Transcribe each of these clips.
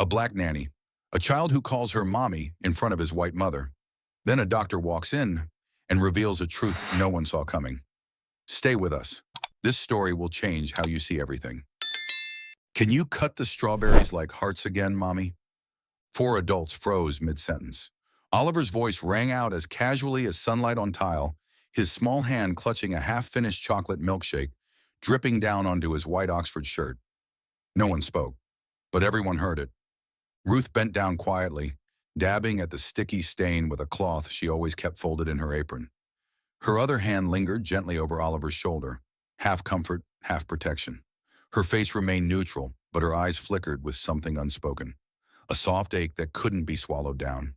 A black nanny, a child who calls her mommy in front of his white mother. Then a doctor walks in and reveals a truth no one saw coming. Stay with us. This story will change how you see everything. Can you cut the strawberries like hearts again, mommy? Four adults froze mid-sentence. Oliver's voice rang out as casually as sunlight on tile, his small hand clutching a half-finished chocolate milkshake, dripping down onto his white Oxford shirt. No one spoke, but everyone heard it. Ruth bent down quietly, dabbing at the sticky stain with a cloth she always kept folded in her apron. Her other hand lingered gently over Oliver's shoulder, half comfort, half protection. Her face remained neutral, but her eyes flickered with something unspoken, a soft ache that couldn't be swallowed down.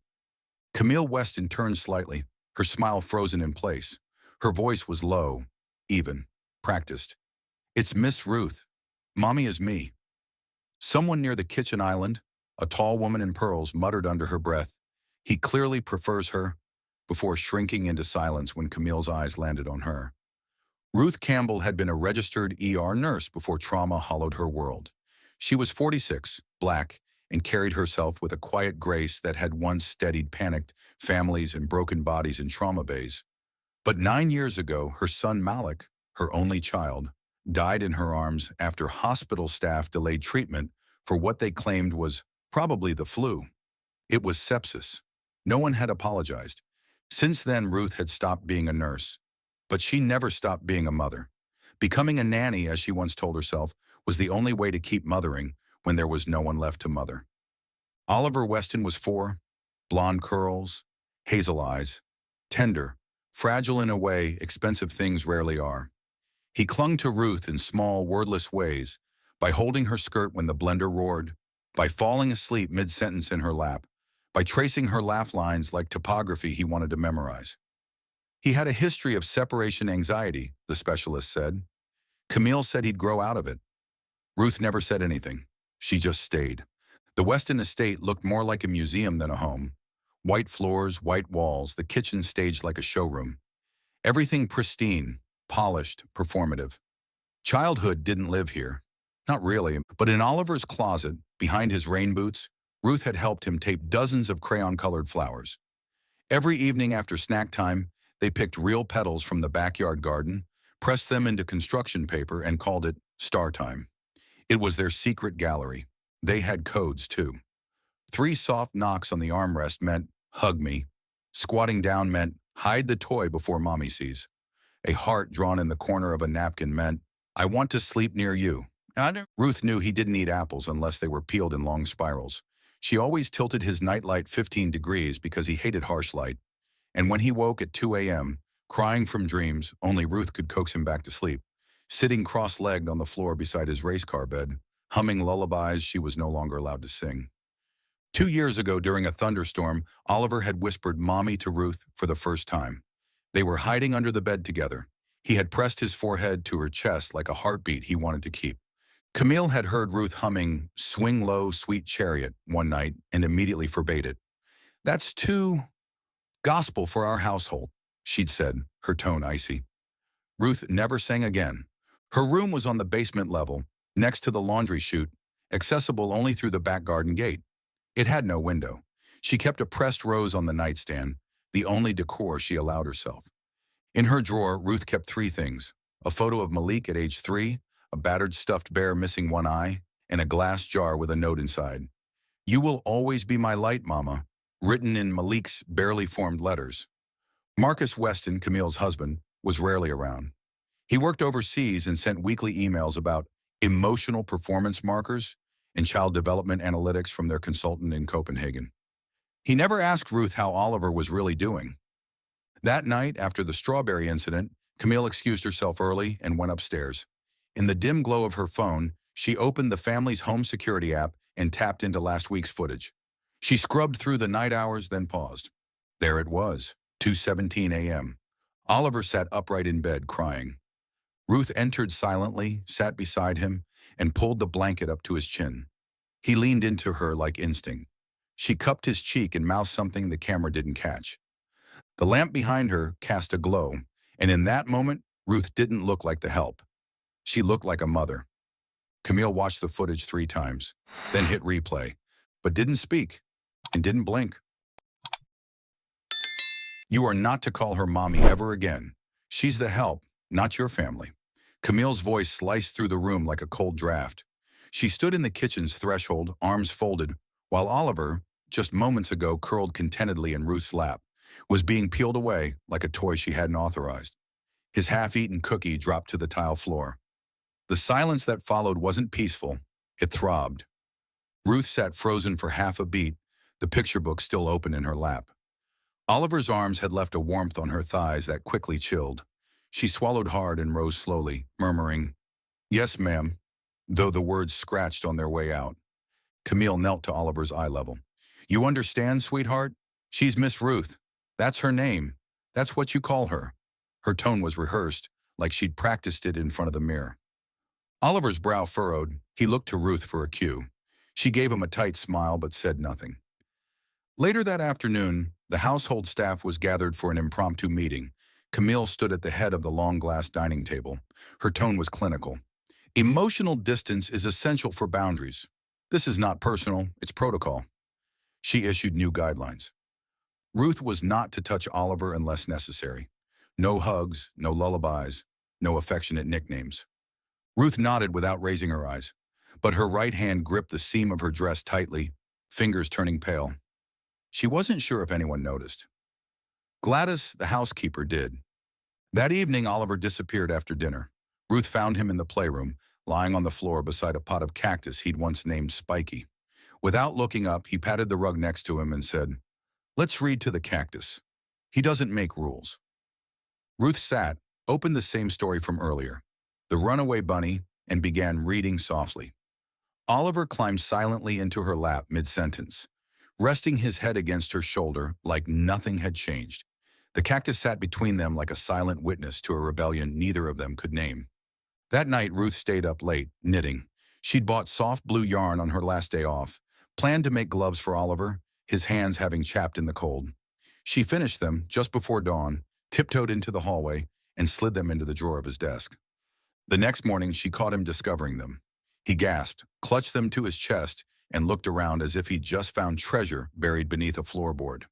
Camille Weston turned slightly, her smile frozen in place. Her voice was low, even, practiced. "It's Miss Ruth. Mommy is me." Someone near the kitchen island, a tall woman in pearls, muttered under her breath, "He clearly prefers her," before shrinking into silence when Camille's eyes landed on her. Ruth Campbell had been a registered ER nurse before trauma hollowed her world. She was 46, black, and carried herself with a quiet grace that had once steadied panicked families and broken bodies in trauma bays. But 9 years ago, her son Malik, her only child, died in her arms after hospital staff delayed treatment for what they claimed was probably the flu. It was sepsis. No one had apologized. Since then, Ruth had stopped being a nurse. But she never stopped being a mother. Becoming a nanny, as she once told herself, was the only way to keep mothering when there was no one left to mother. Oliver Weston was 4, blonde curls, hazel eyes, tender, fragile in a way expensive things rarely are. He clung to Ruth in small, wordless ways, by holding her skirt when the blender roared, by falling asleep mid-sentence in her lap, by tracing her laugh lines like topography he wanted to memorize. He had a history of separation anxiety, the specialist said. Camille said he'd grow out of it. Ruth never said anything. She just stayed. The Weston estate looked more like a museum than a home. White floors, white walls, the kitchen staged like a showroom. Everything pristine, polished, performative. Childhood didn't live here. Not really, but in Oliver's closet, behind his rain boots, Ruth had helped him tape dozens of crayon-colored flowers. Every evening after snack time, they picked real petals from the backyard garden, pressed them into construction paper, and called it Star Time. It was their secret gallery. They had codes, too. 3 soft knocks on the armrest meant, "Hug me." Squatting down meant, "Hide the toy before mommy sees." A heart drawn in the corner of a napkin meant, "I want to sleep near you." Ruth knew he didn't eat apples unless they were peeled in long spirals. She always tilted his nightlight 15 degrees because he hated harsh light. And when he woke at 2 a.m., crying from dreams, only Ruth could coax him back to sleep, sitting cross-legged on the floor beside his race car bed, humming lullabies she was no longer allowed to sing. 2 years ago, during a thunderstorm, Oliver had whispered "mommy" to Ruth for the first time. They were hiding under the bed together. He had pressed his forehead to her chest like a heartbeat he wanted to keep. Camille had heard Ruth humming "Swing Low, Sweet Chariot" one night and immediately forbade it. "That's too gospel for our household," she'd said, her tone icy. Ruth never sang again. Her room was on the basement level, next to the laundry chute, accessible only through the back garden gate. It had no window. She kept a pressed rose on the nightstand, the only decor she allowed herself. In her drawer, Ruth kept 3 things: a photo of Malik at age 3, a battered stuffed bear missing one eye, and a glass jar with a note inside. "You will always be my light, Mama," written in Malik's barely formed letters. Marcus Weston, Camille's husband, was rarely around. He worked overseas and sent weekly emails about emotional performance markers and child development analytics from their consultant in Copenhagen. He never asked Ruth how Oliver was really doing. That night, after the strawberry incident, Camille excused herself early and went upstairs. In the dim glow of her phone, she opened the family's home security app and tapped into last week's footage. She scrubbed through the night hours, then paused. There it was, 2:17 a.m. Oliver sat upright in bed, crying. Ruth entered silently, sat beside him, and pulled the blanket up to his chin. He leaned into her like instinct. She cupped his cheek and mouthed something the camera didn't catch. The lamp behind her cast a glow, and in that moment, Ruth didn't look like the help. She looked like a mother. Camille watched the footage 3 times, then hit replay. but didn't speak and didn't blink. You are not to call her mommy ever again. She's the help, not your family. Camille's voice sliced through the room like a cold draft. She stood in the kitchen's threshold, arms folded, while Oliver, just moments ago curled contentedly in Ruth's lap, was being peeled away like a toy she hadn't authorized. His half-eaten cookie dropped to the tile floor. The silence that followed wasn't peaceful. It throbbed. Ruth sat frozen for half a beat, the picture book still open in her lap. Oliver's arms had left a warmth on her thighs that quickly chilled. She swallowed hard and rose slowly, murmuring, "Yes, ma'am," though the words scratched on their way out. Camille knelt to Oliver's eye level. "You understand, sweetheart? She's Miss Ruth. That's her name. That's what you call her." Her tone was rehearsed, like she'd practiced it in front of the mirror. Oliver's brow furrowed. He looked to Ruth for a cue. She gave him a tight smile but said nothing. Later that afternoon, the household staff was gathered for an impromptu meeting. Camille stood at the head of the long glass dining table. Her tone was clinical. "Emotional distance is essential for boundaries. This is not personal, it's protocol." She issued new guidelines. Ruth was not to touch Oliver unless necessary. No hugs, no lullabies, no affectionate nicknames. Ruth nodded without raising her eyes, but her right hand gripped the seam of her dress tightly, fingers turning pale. She wasn't sure if anyone noticed. Gladys, the housekeeper, did. That evening, Oliver disappeared after dinner. Ruth found him in the playroom, lying on the floor beside a pot of cactus he'd once named Spiky. Without looking up, he patted the rug next to him and said, "Let's read to the cactus. He doesn't make rules." Ruth sat, opened the same story from earlier, The Runaway Bunny, and began reading softly. Oliver climbed silently into her lap mid-sentence, resting his head against her shoulder like nothing had changed. The cactus sat between them like a silent witness to a rebellion neither of them could name. That night, Ruth stayed up late, knitting. She'd bought soft blue yarn on her last day off, planned to make gloves for Oliver, his hands having chapped in the cold. She finished them just before dawn, tiptoed into the hallway, and slid them into the drawer of his desk. The next morning, she caught him discovering them. He gasped, clutched them to his chest, and looked around as if he'd just found treasure buried beneath a floorboard.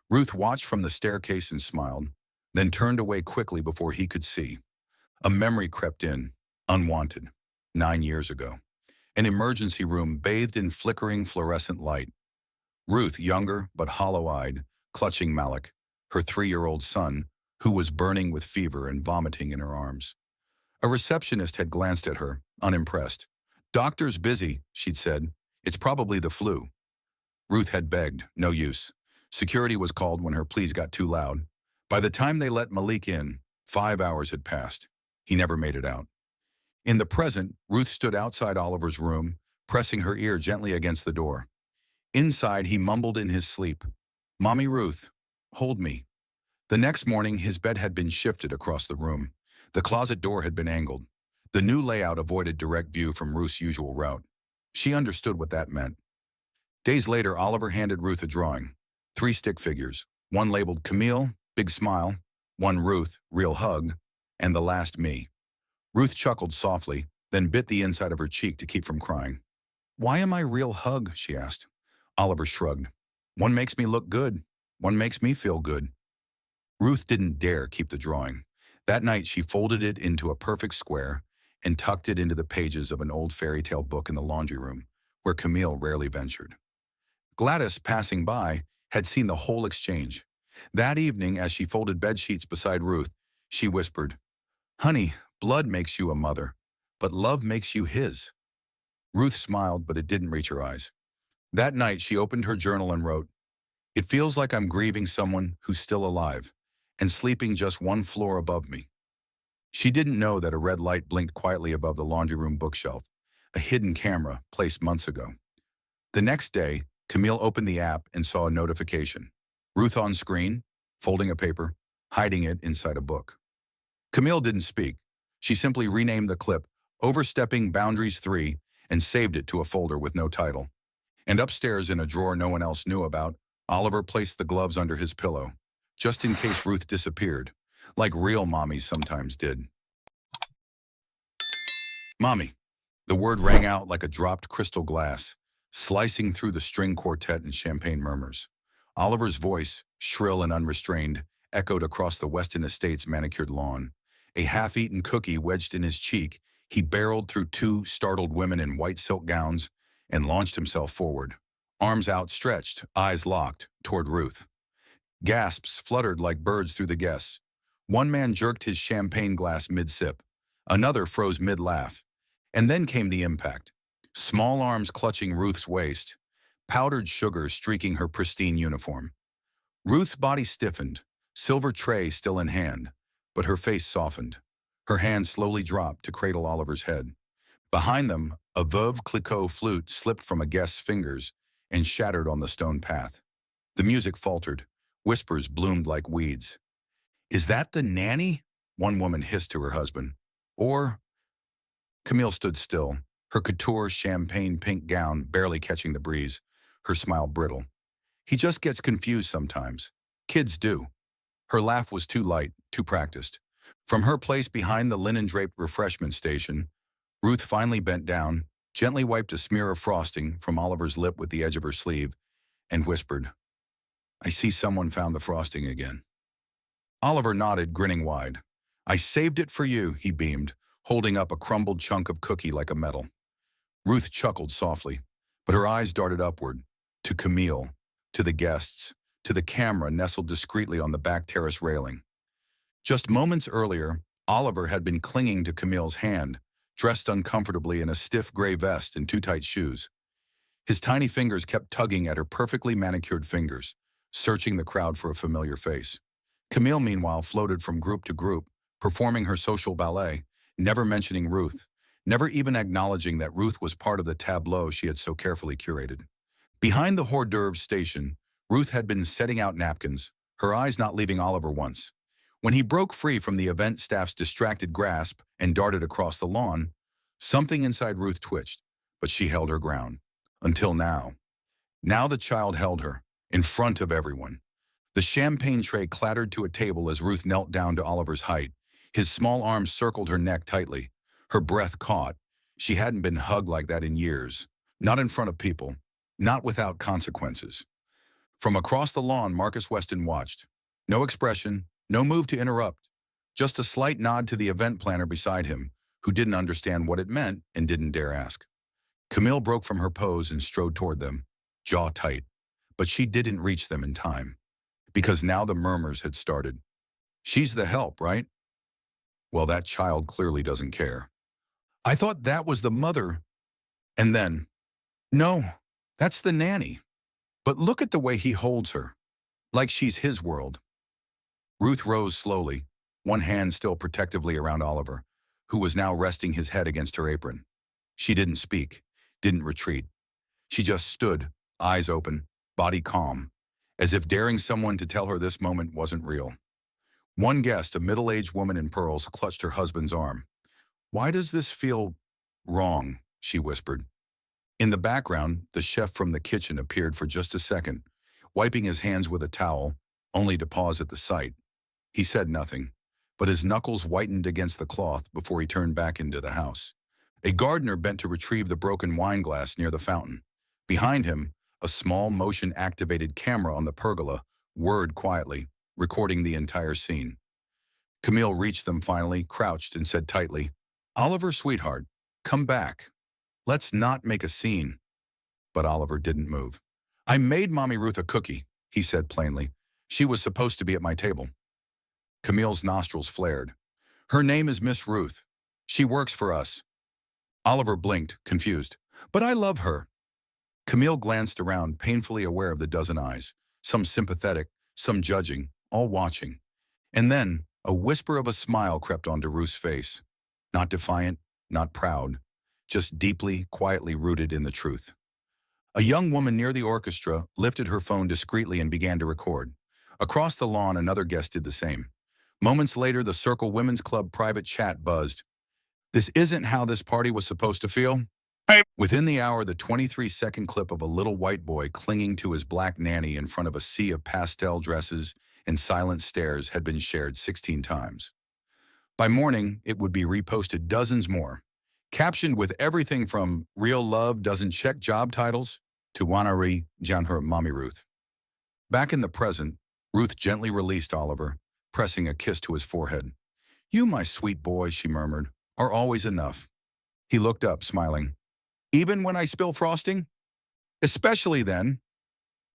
Ruth watched from the staircase and smiled, then turned away quickly before he could see. A memory crept in, unwanted, 9 years ago. An emergency room bathed in flickering fluorescent light. Ruth, younger but hollow-eyed, clutching Malik, her 3-year-old son, who was burning with fever and vomiting in her arms. A receptionist had glanced at her, unimpressed. "Doctor's busy," she'd said. "It's probably the flu." Ruth had begged, no use. Security was called when her pleas got too loud. By the time they let Malik in, 5 hours had passed. He never made it out. In the present, Ruth stood outside Oliver's room, pressing her ear gently against the door. Inside, he mumbled in his sleep, "Mommy Ruth, hold me." The next morning, his bed had been shifted across the room. The closet door had been angled. The new layout avoided direct view from Ruth's usual route. She understood what that meant. Days later, Oliver handed Ruth a drawing. 3 stick figures, one labeled Camille, big smile, one Ruth, real hug, and the last me. Ruth chuckled softly, then bit the inside of her cheek to keep from crying. "Why am I real hug?" she asked. Oliver shrugged. "One makes me look good. One makes me feel good." Ruth didn't dare keep the drawing. That night, she folded it into a perfect square and tucked it into the pages of an old fairy tale book in the laundry room, where Camille rarely ventured. Gladys, passing by, had seen the whole exchange. That evening, as she folded bedsheets beside Ruth, she whispered, "Honey, blood makes you a mother, but love makes you his." Ruth smiled, but it didn't reach her eyes. That night, she opened her journal and wrote, "It feels like I'm grieving someone who's still alive and sleeping just 1 floor above me." She didn't know that a red light blinked quietly above the laundry room bookshelf, a hidden camera placed months ago. The next day, Camille opened the app and saw a notification. Ruth on screen, folding a paper, hiding it inside a book. Camille didn't speak. She simply renamed the clip Overstepping Boundaries 3 and saved it to a folder with no title. And upstairs in a drawer no one else knew about, Oliver placed the gloves under his pillow, just in case Ruth disappeared, like real mommies sometimes did. "Mommy." The word rang out like a dropped crystal glass. slicing through the string quartet and champagne murmurs. Oliver's voice, shrill and unrestrained, echoed across the Weston Estates manicured lawn. A half-eaten cookie wedged in his cheek, he barreled through two startled women in white silk gowns and launched himself forward, arms outstretched, eyes locked, toward Ruth. Gasps fluttered like birds through the guests. One man jerked his champagne glass mid-sip. Another froze mid-laugh. And then came the impact. Small arms clutching Ruth's waist, powdered sugar streaking her pristine uniform. Ruth's body stiffened, silver tray still in hand, but her face softened. Her hand slowly dropped to cradle Oliver's head. Behind them, a Veuve Clicquot flute slipped from a guest's fingers and shattered on the stone path. The music faltered. Whispers bloomed like weeds. "Is that the nanny?" one woman hissed to her husband. Or... Camille stood still, her couture champagne pink gown barely catching the breeze, her smile brittle. "He just gets confused sometimes. Kids do." Her laugh was too light, too practiced. From her place behind the linen-draped refreshment station, Ruth finally bent down, gently wiped a smear of frosting from Oliver's lip with the edge of her sleeve, and whispered, "I see someone found the frosting again." Oliver nodded, grinning wide. "I saved it for you," he beamed, holding up a crumbled chunk of cookie like a medal. Ruth chuckled softly, but her eyes darted upward, to Camille, to the guests, to the camera nestled discreetly on the back terrace railing. Just moments earlier, Oliver had been clinging to Camille's hand, dressed uncomfortably in a stiff gray vest and too tight shoes. His tiny fingers kept tugging at her perfectly manicured fingers, searching the crowd for a familiar face. Camille, meanwhile, floated from group to group, performing her social ballet, never mentioning Ruth, never even acknowledging that Ruth was part of the tableau she had so carefully curated. Behind the hors d'oeuvres station, Ruth had been setting out napkins, her eyes not leaving Oliver once. When he broke free from the event staff's distracted grasp and darted across the lawn, something inside Ruth twitched, but she held her ground. Until now. Now the child held her, in front of everyone. The champagne tray clattered to a table as Ruth knelt down to Oliver's height. His small arms circled her neck tightly. Her breath caught. She hadn't been hugged like that in years. Not in front of people. Not without consequences. From across the lawn, Marcus Weston watched. No expression, no move to interrupt. Just a slight nod to the event planner beside him, who didn't understand what it meant and didn't dare ask. Camille broke from her pose and strode toward them, jaw tight. But she didn't reach them in time. Because now the murmurs had started. "She's the help, right?" "Well, that child clearly doesn't care." "I thought that was the mother." And then, "No, that's the nanny. But look at the way he holds her. Like she's his world." Ruth rose slowly, one hand still protectively around Oliver, who was now resting his head against her apron. She didn't speak, didn't retreat. She just stood, eyes open, body calm, as if daring someone to tell her this moment wasn't real. One guest, a middle-aged woman in pearls, clutched her husband's arm. "Why does this feel wrong?" she whispered. In the background, the chef from the kitchen appeared for just a second, wiping his hands with a towel, only to pause at the sight. He said nothing, but his knuckles whitened against the cloth before he turned back into the house. A gardener bent to retrieve the broken wine glass near the fountain. Behind him, a small motion-activated camera on the pergola whirred quietly, recording the entire scene. Camille reached them finally, crouched, and said tightly, "Oliver, sweetheart, come back. Let's not make a scene." But Oliver didn't move. "I made Mommy Ruth a cookie," he said plainly. "She was supposed to be at my table." Camille's nostrils flared. "Her name is Miss Ruth. She works for us." Oliver blinked, confused. "But I love her." Camille glanced around, painfully aware of the dozen eyes, some sympathetic, some judging, all watching. And then, a whisper of a smile crept onto Ruth's face. Not defiant, not proud, just deeply, quietly rooted in the truth. A young woman near the orchestra lifted her phone discreetly and began to record. Across the lawn, another guest did the same. Moments later, the Circle Women's Club private chat buzzed. "This isn't how this party was supposed to feel." Within the hour, the 23-second clip of a little white boy clinging to his black nanny in front of a sea of pastel dresses and silent stares had been shared 16 times. By morning, it would be reposted dozens more. captioned with everything from "Real love doesn't check job titles" to "Wanari Jan her mommy Ruth." Back in the present, Ruth gently released Oliver, pressing a kiss to his forehead. "You, my sweet boy," she murmured, "are always enough." He looked up, smiling. "Even when I spill frosting?" "Especially then."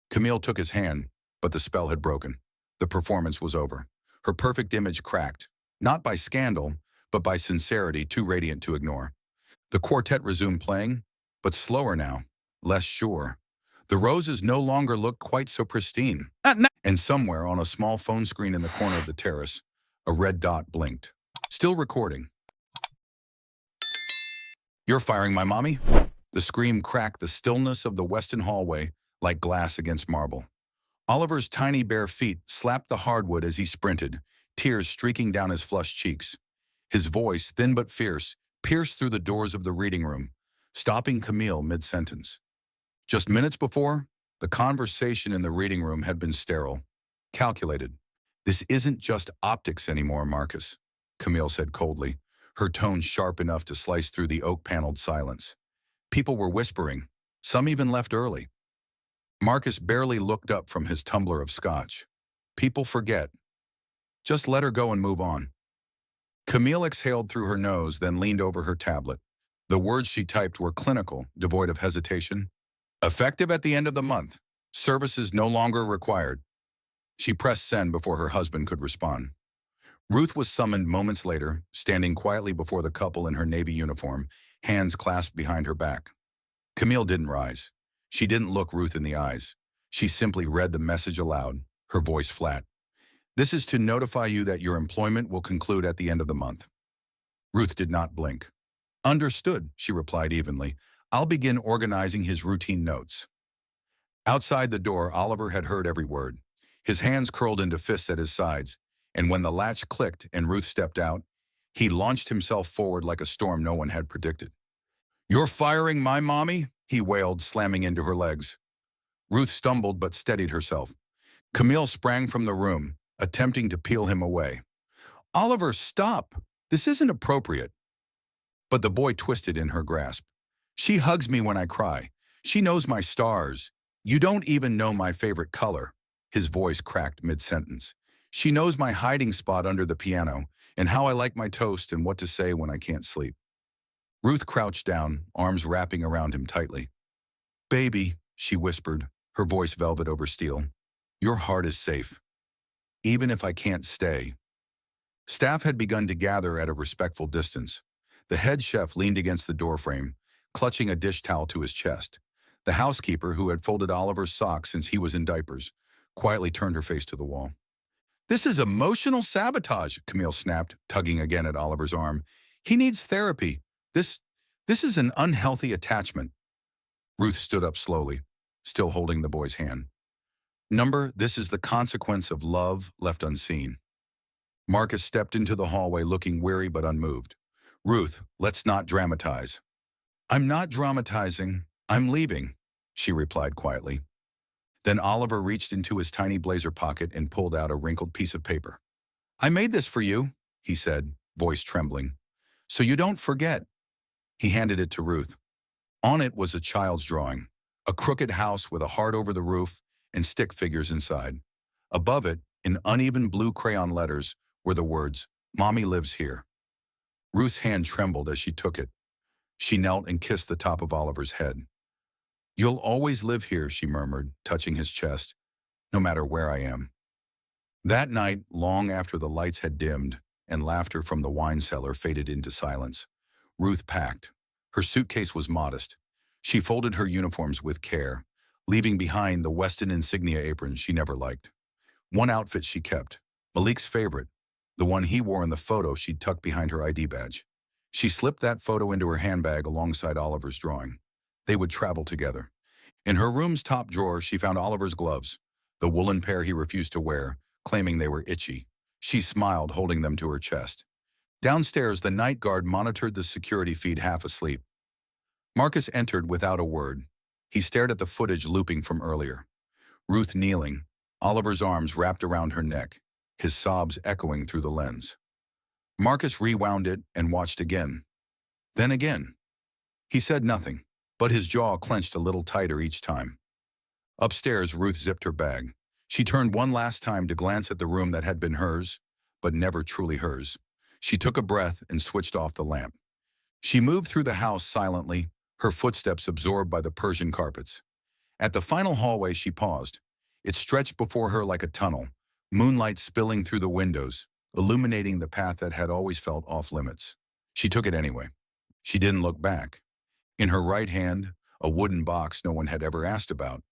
Camille took his hand, but the spell had broken. The performance was over. Her perfect image cracked, not by scandal, but by sincerity too radiant to ignore. The quartet resumed playing, but slower now, less sure. The roses no longer looked quite so pristine. And somewhere on a small phone screen in the corner of the terrace, a red dot blinked. "Still recording." "You're firing my mommy?" The scream cracked the stillness of the Weston hallway like glass against marble. Oliver's tiny bare feet slapped the hardwood as he sprinted, tears streaking down his flushed cheeks. His voice, thin but fierce, pierced through the doors of the reading room, stopping Camille mid-sentence. Just minutes before, the conversation in the reading room had been sterile, calculated. "This isn't just optics anymore, Marcus," Camille said coldly, her tone sharp enough to slice through the oak-paneled silence. People were whispering. Some even left early. Marcus barely looked up from his tumbler of scotch. "People forget. Just let her go and move on." Camille exhaled through her nose, then leaned over her tablet. The words she typed were clinical, devoid of hesitation. "Effective at the end of the month. Services no longer required." She pressed send before her husband could respond. Ruth was summoned moments later, standing quietly before the couple in her navy uniform, hands clasped behind her back. Camille didn't rise. She didn't look Ruth in the eyes. She simply read the message aloud, her voice flat. "This is to notify you that your employment will conclude at the end of the month." Ruth did not blink. "Understood," she replied evenly. "I'll begin organizing his routine notes." Outside the door, Oliver had heard every word. His hands curled into fists at his sides, and when the latch clicked and Ruth stepped out, he launched himself forward like a storm no one had predicted. "You're firing my mommy?" he wailed, slamming into her legs. Ruth stumbled but steadied herself. Camille sprang from the room, attempting to peel him away. "Oliver, stop! This isn't appropriate." But the boy twisted in her grasp. "She hugs me when I cry. She knows my stars. You don't even know my favorite color." His voice cracked mid-sentence. "She knows my hiding spot under the piano, and how I like my toast and what to say when I can't sleep." Ruth crouched down, arms wrapping around him tightly. "Baby," she whispered, her voice velvet over steel, "your heart is safe. Even if I can't stay." Staff had begun to gather at a respectful distance. The head chef leaned against the doorframe, clutching a dish towel to his chest. The housekeeper, who had folded Oliver's socks since he was in diapers, quietly turned her face to the wall. "This is emotional sabotage," Camille snapped, tugging again at Oliver's arm. "He needs therapy. This is an unhealthy attachment." Ruth stood up slowly, still holding the boy's hand. This is the consequence of love left unseen." Marcus stepped into the hallway looking weary but unmoved. "Ruth, let's not dramatize." "I'm not dramatizing. I'm leaving," she replied quietly. Then Oliver reached into his tiny blazer pocket and pulled out a wrinkled piece of paper. "I made this for you," he said, voice trembling. "So you don't forget." He handed it to Ruth. On it was a child's drawing, a crooked house with a heart over the roof and stick figures inside. Above it, in uneven blue crayon letters, were the words, "Mommy lives here." Ruth's hand trembled as she took it. She knelt and kissed the top of Oliver's head. "You'll always live here," she murmured, touching his chest, "no matter where I am." That night, long after the lights had dimmed and laughter from the wine cellar faded into silence, Ruth packed. Her suitcase was modest. She folded her uniforms with care, leaving behind the Weston insignia aprons she never liked. One outfit she kept, Malik's favorite, the one he wore in the photo she'd tucked behind her ID badge. She slipped that photo into her handbag alongside Oliver's drawing. They would travel together. In her room's top drawer, she found Oliver's gloves, the woolen pair he refused to wear, claiming they were itchy. She smiled, holding them to her chest. Downstairs, the night guard monitored the security feed half asleep. Marcus entered without a word. He stared at the footage looping from earlier. Ruth kneeling, Oliver's arms wrapped around her neck, his sobs echoing through the lens. Marcus rewound it and watched again. Then again. He said nothing, but his jaw clenched a little tighter each time. Upstairs, Ruth zipped her bag. She turned one last time to glance at the room that had been hers, but never truly hers. She took a breath and switched off the lamp. She moved through the house silently, her footsteps absorbed by the Persian carpets. At the final hallway, she paused. It stretched before her like a tunnel, moonlight spilling through the windows, illuminating the path that had always felt off-limits. She took it anyway. She didn't look back. In her right hand, a wooden box no one had ever asked about.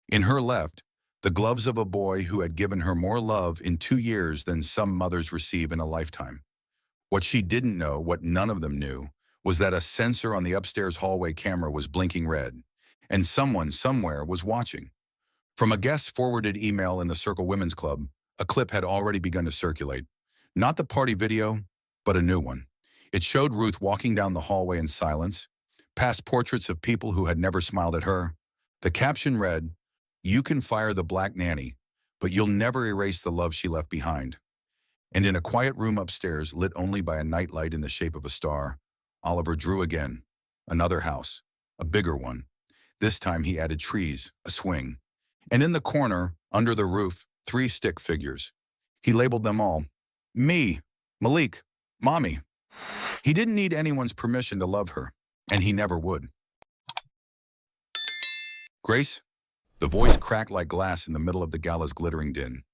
In her left, the gloves of a boy who had given her more love in 2 years than some mothers receive in a lifetime. What she didn't know, what none of them knew, was that a sensor on the upstairs hallway camera was blinking red, and someone somewhere was watching. From a guest-forwarded email in the Circle Women's Club, a clip had already begun to circulate. Not the party video, but a new one. It showed Ruth walking down the hallway in silence, past portraits of people who had never smiled at her. The caption read, "You can fire the Black Nanny, but you'll never erase the love she left behind." And in a quiet room upstairs, lit only by a nightlight in the shape of a star, Oliver drew again. Another house, a bigger one. This time he added trees, a swing. And in the corner, under the roof, 3 stick figures. He labeled them all. Me, Malik, Mommy. He didn't need anyone's permission to love her, and he never would. Grace? The voice cracked like glass in the middle of the gala's glittering din.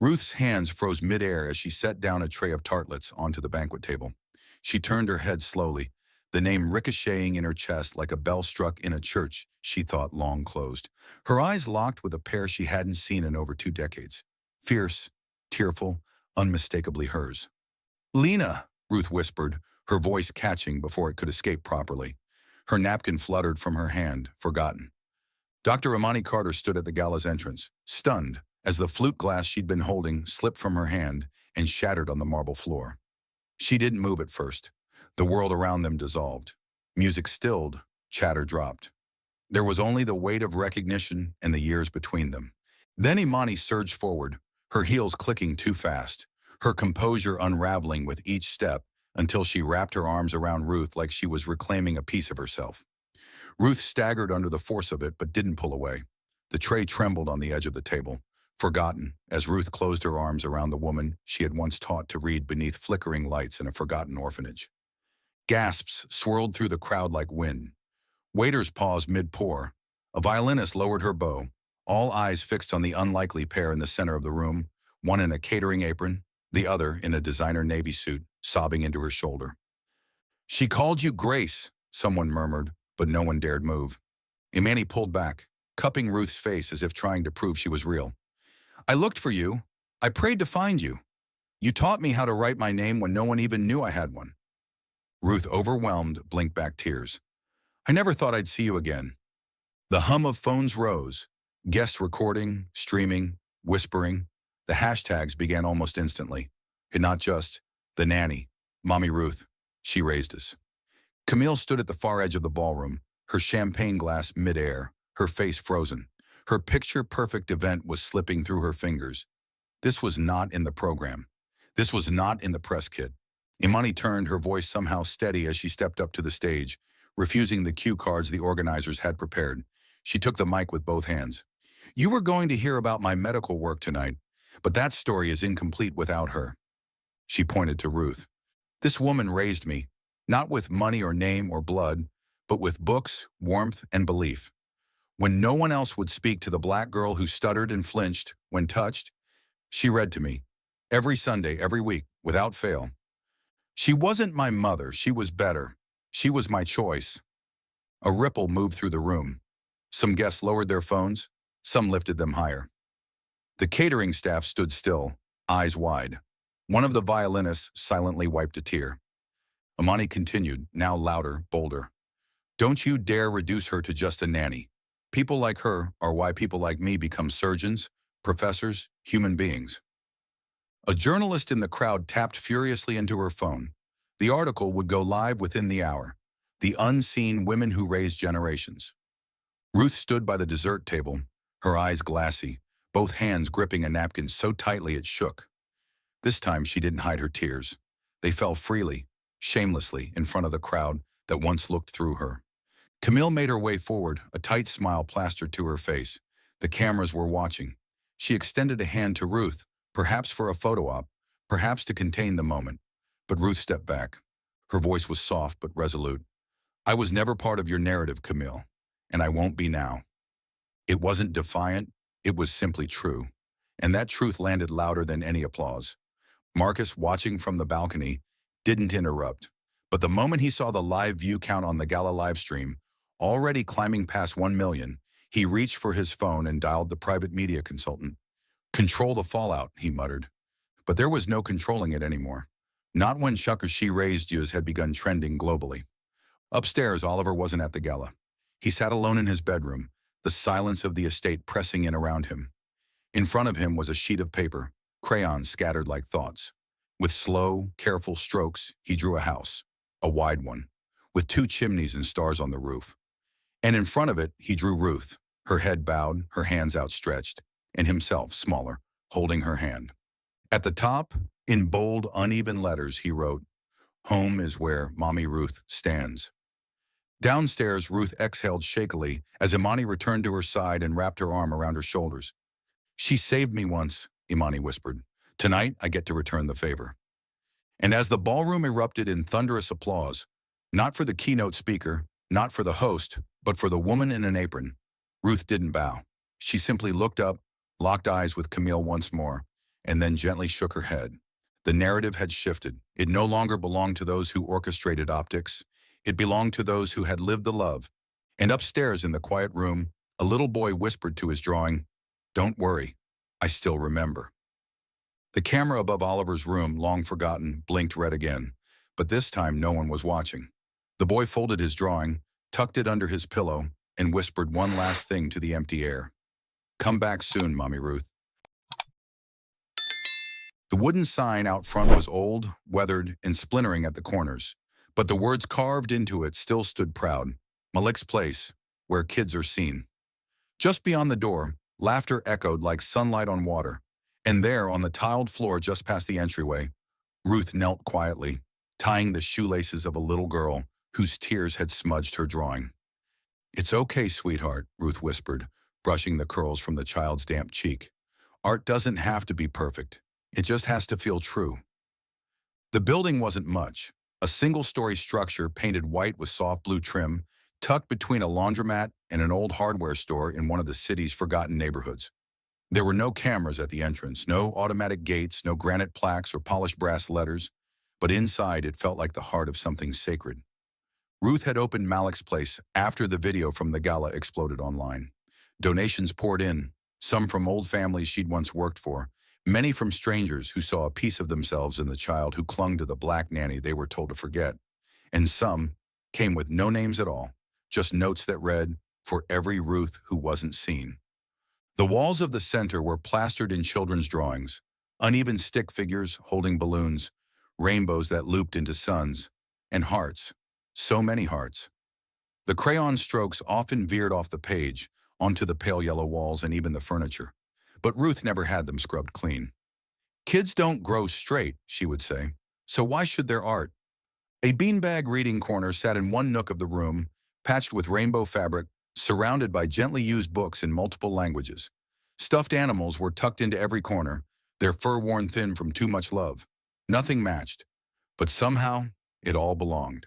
Ruth's hands froze midair as she set down a tray of tartlets onto the banquet table. She turned her head slowly, the name ricocheting in her chest like a bell struck in a church she thought long closed. Her eyes locked with a pair she hadn't seen in over 2 decades. Fierce, tearful, unmistakably hers. "Lena," Ruth whispered, her voice catching before it could escape properly. Her napkin fluttered from her hand, forgotten. Dr. Imani Carter stood at the gala's entrance, stunned, as the flute glass she'd been holding slipped from her hand and shattered on the marble floor. She didn't move at first. The world around them dissolved. Music stilled, chatter dropped. There was only the weight of recognition and the years between them. Then Imani surged forward, her heels clicking too fast, her composure unraveling with each step until she wrapped her arms around Ruth like she was reclaiming a piece of herself. Ruth staggered under the force of it but didn't pull away. The tray trembled on the edge of the table, forgotten, as Ruth closed her arms around the woman she had once taught to read beneath flickering lights in a forgotten orphanage. Gasps swirled through the crowd like wind. Waiters paused mid-pour. A violinist lowered her bow, all eyes fixed on the unlikely pair in the center of the room, one in a catering apron, the other in a designer navy suit, sobbing into her shoulder. "She called you Grace," someone murmured, but no one dared move. Imani pulled back, cupping Ruth's face as if trying to prove she was real. "I looked for you. I prayed to find you. You taught me how to write my name when no one even knew I had one." Ruth, overwhelmed, blinked back tears. "I never thought I'd see you again." The hum of phones rose, guests recording, streaming, whispering. The hashtags began almost instantly. And not just, the nanny, Mommy Ruth, she raised us. Camille stood at the far edge of the ballroom, her champagne glass midair, her face frozen. Her picture-perfect event was slipping through her fingers. This was not in the program. This was not in the press kit. Imani turned, her voice somehow steady as she stepped up to the stage, refusing the cue cards the organizers had prepared. She took the mic with both hands. "You were going to hear about my medical work tonight, but that story is incomplete without her." She pointed to Ruth. "This woman raised me, not with money or name or blood, but with books, warmth, and belief. When no one else would speak to the black girl who stuttered and flinched when touched, she read to me. Every Sunday, every week, without fail. She wasn't my mother, she was better. She was my choice." A ripple moved through the room. Some guests lowered their phones, some lifted them higher. The catering staff stood still, eyes wide. One of the violinists silently wiped a tear. Imani continued, now louder, bolder. "Don't you dare reduce her to just a nanny. People like her are why people like me become surgeons, professors, human beings." A journalist in the crowd tapped furiously into her phone. The article would go live within the hour. The unseen women who raised generations. Ruth stood by the dessert table, her eyes glassy, both hands gripping a napkin so tightly it shook. This time she didn't hide her tears. They fell freely, shamelessly, in front of the crowd that once looked through her. Camille made her way forward, a tight smile plastered to her face. The cameras were watching. She extended a hand to Ruth, perhaps for a photo op, perhaps to contain the moment. But Ruth stepped back. Her voice was soft but resolute. "I was never part of your narrative, Camille, and I won't be now." It wasn't defiant, it was simply true. And that truth landed louder than any applause. Marcus, watching from the balcony, didn't interrupt. But the moment he saw the live view count on the gala livestream, already climbing past 1 million, he reached for his phone and dialed the private media consultant. "Control the fallout," he muttered. But there was no controlling it anymore. Not when Chuck or She Raised Yous had begun trending globally. Upstairs, Oliver wasn't at the gala. He sat alone in his bedroom, the silence of the estate pressing in around him. In front of him was a sheet of paper, crayons scattered like thoughts. With slow, careful strokes, he drew a house, a wide one, with 2 chimneys and stars on the roof. And in front of it, he drew Ruth, her head bowed, her hands outstretched, and himself, smaller, holding her hand. At the top, in bold, uneven letters, he wrote, "Home is where Mommy Ruth stands." Downstairs, Ruth exhaled shakily as Imani returned to her side and wrapped her arm around her shoulders. "She saved me once," Imani whispered. "Tonight, I get to return the favor." And as the ballroom erupted in thunderous applause, not for the keynote speaker, not for the host, but for the woman in an apron, Ruth didn't bow. She simply looked up, locked eyes with Camille once more, and then gently shook her head. The narrative had shifted. It no longer belonged to those who orchestrated optics. It belonged to those who had lived the love. And upstairs in the quiet room, a little boy whispered to his drawing, "Don't worry, I still remember." The camera above Oliver's room, long forgotten, blinked red again, but this time no one was watching. The boy folded his drawing, tucked it under his pillow, and whispered one last thing to the empty air. "Come back soon, Mommy Ruth." The wooden sign out front was old, weathered, and splintering at the corners, but the words carved into it still stood proud. "Malik's Place, where kids are seen." Just beyond the door, laughter echoed like sunlight on water, and there, on the tiled floor just past the entryway, Ruth knelt quietly, tying the shoelaces of a little girl whose tears had smudged her drawing. "It's okay, sweetheart," Ruth whispered, brushing the curls from the child's damp cheek. "Art doesn't have to be perfect. It just has to feel true." The building wasn't much, a single-story structure painted white with soft blue trim, tucked between a laundromat and an old hardware store in one of the city's forgotten neighborhoods. There were no cameras at the entrance, no automatic gates, no granite plaques or polished brass letters, but inside it felt like the heart of something sacred. Ruth had opened Malik's Place after the video from the gala exploded online. Donations poured in, some from old families she'd once worked for, many from strangers who saw a piece of themselves in the child who clung to the Black Nanny they were told to forget. And some came with no names at all, just notes that read, "For every Ruth who wasn't seen." The walls of the center were plastered in children's drawings, uneven stick figures holding balloons, rainbows that looped into suns, and hearts, so many hearts. The crayon strokes often veered off the page, onto the pale yellow walls and even the furniture, but Ruth never had them scrubbed clean. "Kids don't grow straight," she would say, "so why should their art?" A beanbag reading corner sat in one nook of the room, patched with rainbow fabric, surrounded by gently used books in multiple languages. Stuffed animals were tucked into every corner, their fur worn thin from too much love. Nothing matched, but somehow it all belonged.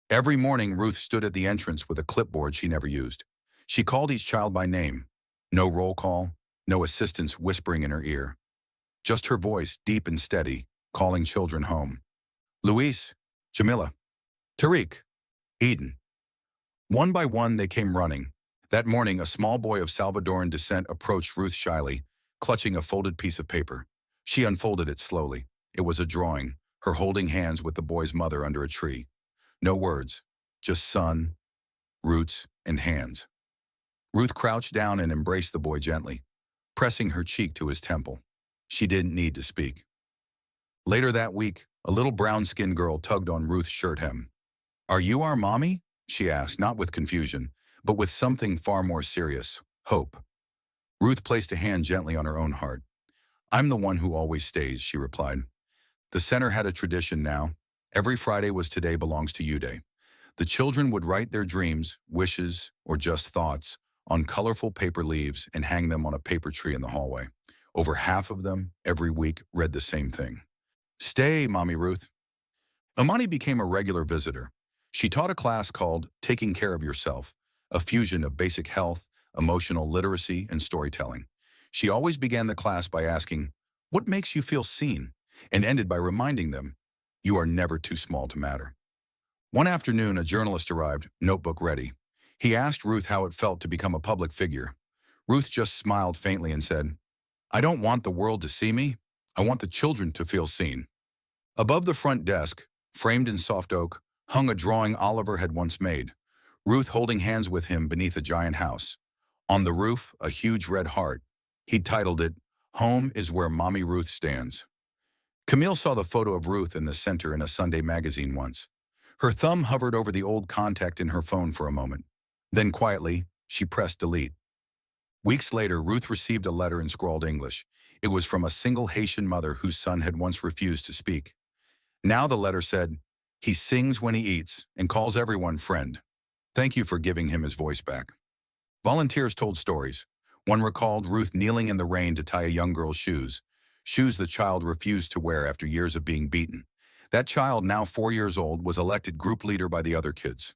Every morning, Ruth stood at the entrance with a clipboard she never used. She called each child by name. No roll call, no assistants whispering in her ear. Just her voice, deep and steady, calling children home. Luis, Jamila, Tariq, Eden. One by one, they came running. That morning, a small boy of Salvadoran descent approached Ruth shyly, clutching a folded piece of paper. She unfolded it slowly. It was a drawing, her holding hands with the boy's mother under a tree. No words, just sun, roots, and hands. Ruth crouched down and embraced the boy gently, pressing her cheek to his temple. She didn't need to speak. Later that week, a little brown-skinned girl tugged on Ruth's shirt hem. "Are you our mommy?" she asked, not with confusion, but with something far more serious, hope. Ruth placed a hand gently on her own heart. "I'm the one who always stays," she replied. The center had a tradition now. Every Friday was Today Belongs to You Day. The children would write their dreams, wishes, or just thoughts on colorful paper leaves and hang them on a paper tree in the hallway. Over half of them, every week, read the same thing. Stay, Mommy Ruth. Amani became a regular visitor. She taught a class called Taking Care of Yourself, a fusion of basic health, emotional literacy, and storytelling. She always began the class by asking, "What makes you feel seen?" and ended by reminding them, "You are never too small to matter." One afternoon, a journalist arrived, notebook ready. He asked Ruth how it felt to become a public figure. Ruth just smiled faintly and said, "I don't want the world to see me. I want the children to feel seen." Above the front desk, framed in soft oak, hung a drawing Oliver had once made, Ruth holding hands with him beneath a giant house. On the roof, a huge red heart. He'd titled it, "Home is where Mommy Ruth stands." Camille saw the photo of Ruth in the center in a Sunday magazine once. Her thumb hovered over the old contact in her phone for a moment. Then quietly, she pressed delete. Weeks later, Ruth received a letter in scrawled English. It was from a single Haitian mother whose son had once refused to speak. Now the letter said, "He sings when he eats and calls everyone friend. Thank you for giving him his voice back." Volunteers told stories. One recalled Ruth kneeling in the rain to tie a young girl's shoes, shoes the child refused to wear after years of being beaten. That child, now 4 years old, was elected group leader by the other kids.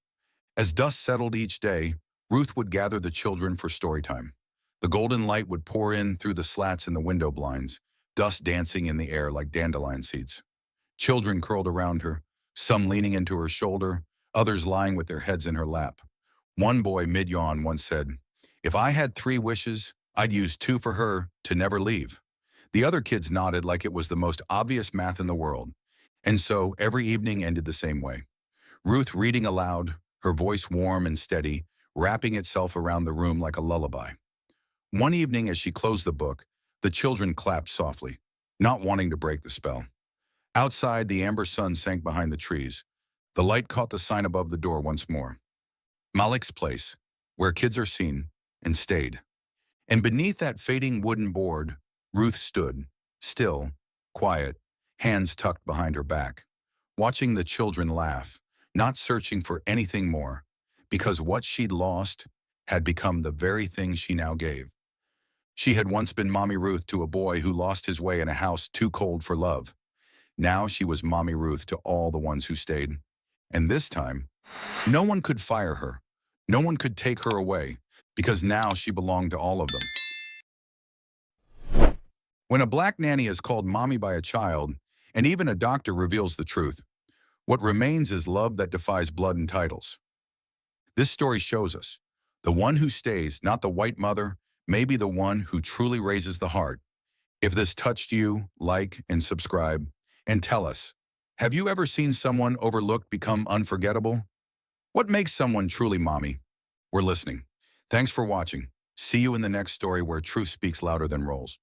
As dust settled each day, Ruth would gather the children for story time. The golden light would pour in through the slats in the window blinds, dust dancing in the air like dandelion seeds. Children curled around her, some leaning into her shoulder, others lying with their heads in her lap. One boy, mid-yawn, once said, "If I had 3 wishes, I'd use 2 for her to never leave." The other kids nodded like it was the most obvious math in the world. And so every evening ended the same way. Ruth reading aloud, her voice warm and steady, wrapping itself around the room like a lullaby. One evening as she closed the book, the children clapped softly, not wanting to break the spell. Outside, the amber sun sank behind the trees. The light caught the sign above the door once more. Malik's Place, where kids are seen, and stayed. And beneath that fading wooden board, Ruth stood, still, quiet, hands tucked behind her back, watching the children laugh, not searching for anything more, because what she'd lost had become the very thing she now gave. She had once been Mommy Ruth to a boy who lost his way in a house too cold for love. Now she was Mommy Ruth to all the ones who stayed. And this time, no one could fire her. No one could take her away, because now she belonged to all of them. When a black nanny is called mommy by a child, and even a doctor reveals the truth, what remains is love that defies blood and titles. This story shows us the one who stays, not the white mother, may be the one who truly raises the heart. If this touched you, like and subscribe, and tell us, have you ever seen someone overlooked become unforgettable? What makes someone truly mommy? We're listening. Thanks for watching. See you in the next story where truth speaks louder than roles.